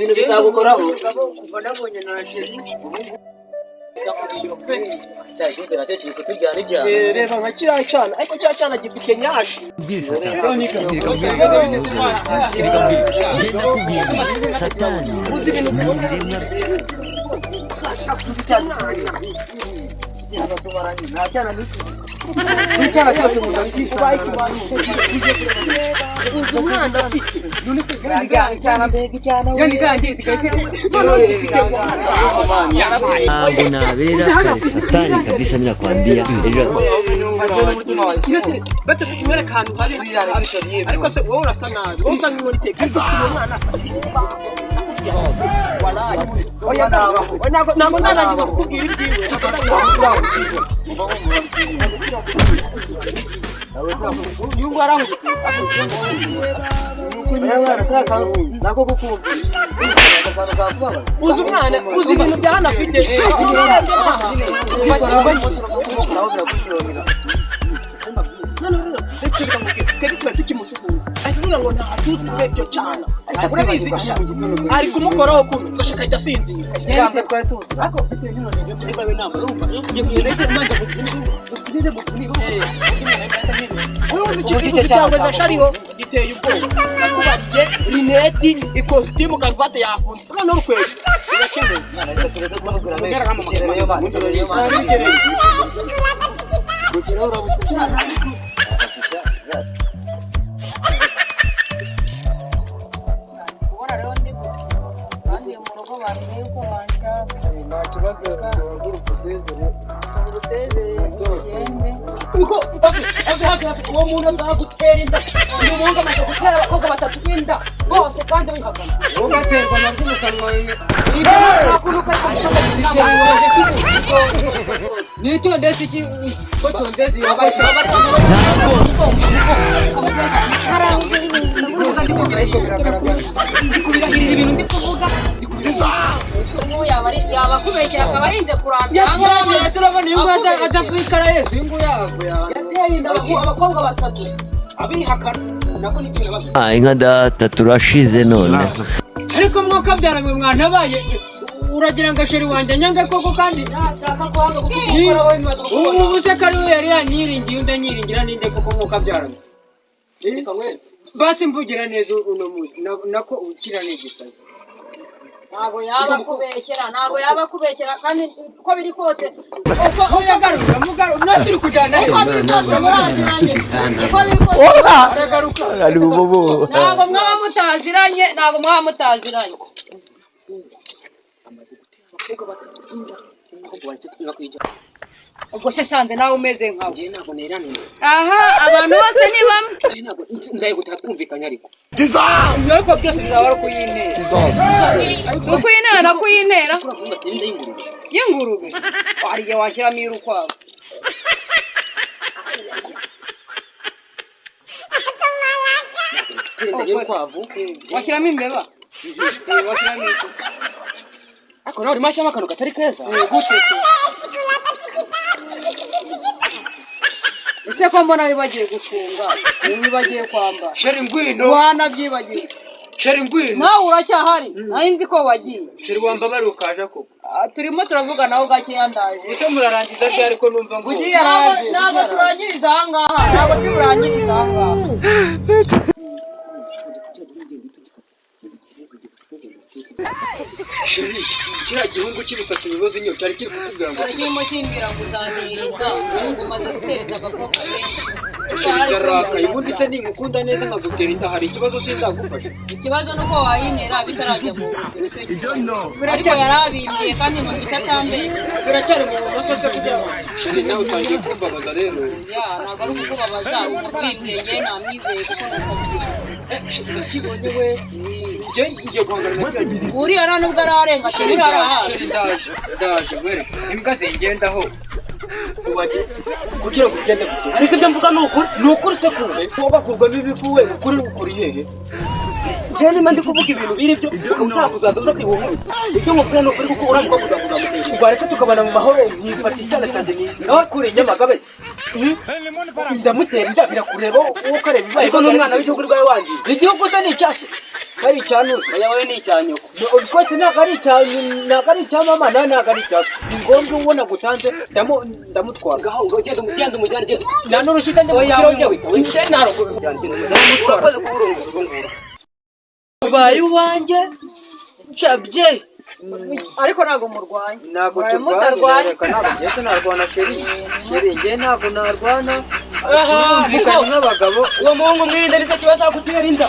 ibintu bizagukoraho kuva nabonye na Sheri reba nka kiriya cyana ariko kiriya cyana gifite nyashi Satani icyana cyose umuntu ubaye ikibanyi uzi umwana afite cyana mbega icyana nabera Satani kabisa, mimi nakwambia ariko se wowe urasa nabi wowe usa nk'uri tekisi umwana ntabwo ndanangiza kukubwira ibyiwe uzi umwana uzi ibintu bya hano afite ngo ntatuzi kubera cyane urabizi ari kumukoraho kuno ugashaka idasinzira cyangwa twari tuzi iki cyangwa zashariho giteye ubwoba nakubariye rineti ikositimu karuvate yafunze none urukwezi irakenewe uwo muntu azagutera inda uyu muhungu amaze gutera abakobwa batatu b'inda bose kandi bihagana ugaterwa nabyo mu kanwa nicyo ndetse iki kotondezi yobasha ndikubirahirira ibintu ndi kuvuga yaba kubekera akaba arinze kurambya yatangirase urabona uyu nguyu atakwikara yesu uyu nguyu yateye inda abakobwa batatu abihakana nako n'ikintu bavuga inka data turashize none ariko mwokabyara mwe mwana abaye uragira ngo Sheri wanjye nyange koko kandi ubu se kari we yari yanyiringiye undi anyiringira ninde koko mwokabyara basi mvugira neza uno munsi nako ukira n'igisazi ntago yaba kubekera kandi uko biri kose uko uyagarura mugaru naturi kujana he uko biri kose muraziranye uko biri kose aragaruka ntago mwaba mutaziranye ubwo se sanze nawe umeze nkawe je ntago neranira aha abantu bose ni bamwe je ntago nzaye gutaha twumvikanye ariko ariko byose bizaba ari kuyintera ukuyintera no kuyintera y'ingurube wariye washyiramo irukwavu washyiramo imbeba washyiramo iki ariko nawe urimo ashyiramo akantu katari keza gute ese ko mbona wibagiye gufunga wibagiye kwambara Sheri ngwino wanabyibagiye Sheri ngwino nawe uracyahari nari nzi ko wagiye Sheri wambabare ukaje koko turimo turavuga nawe gakeya ndaje ese murarangiza ryo ariko numva ngo ugiye araje ntabwo turangiriza aha ngaha ntabwo turangiriza aha ngaha Sheri kiriya gihungu cy'ibitatu bibazo inyo cyari kiri kutubwira ngo kirimo kimbwira ngo uzaniriza ngo umaze gutereza abakobwa benshi Sheri yarakaye ubundi se ninkukunda neza nkagutera inda hari ikibazo sindagufasha ikibazo nuko wayintera bitarajya mu ariko yarabimbiye kandi numvise atambeye biracyari mu masose kugira ngo Sheri nawe utangiye kumbabaza rero ntabwo ari ukukubabaza ubimbwiye njye namwizeye kuko nakavugira ndakibonye we njye ngiye guhangana na kiriya giti uriya nta nubwo ararenga Sheri arahazi ndaje mwere imbwa zingendaho ubaje kugira ngo ugende gusura ariko ibyo mvuga ni ukuri se kumbe ugakurwa bibifu we ukuri hehe njye nima ndi kuvuga ibintu biri byo ushaka kuzaza uza kwihumura ibyo mubwira ni ukuri kuko uramuka kuzamutera ubwo reka tukabana mu mahoro yifata icyana cyanjye nawe kure Nyamagabe ndamutera inda birakureba uwo ukareba ibaye ariko n'umwana w'igihugu rwawe wangiye igihugu se ni icyacu kari cyane oya wowe ni icyanyoko rwose ntabwo ari icya mama nawe ntabwo ari icyacu ni ngombwa ubona gutanze ndamutwara ngaho ngo genda umujyane nta n'urushize njya mukiraho njyewe njye ntabwo urakoze kuburungu urunguru ubaye uwanjye nshabye ariko ntabwo murwanya ntabwo mutarwanya reka ntabwo ngiye narwana sheri njye ntabwo narwana aha bikanye nk'abagabo uwo muhungu mwirinde nicyo kibazo akutera inda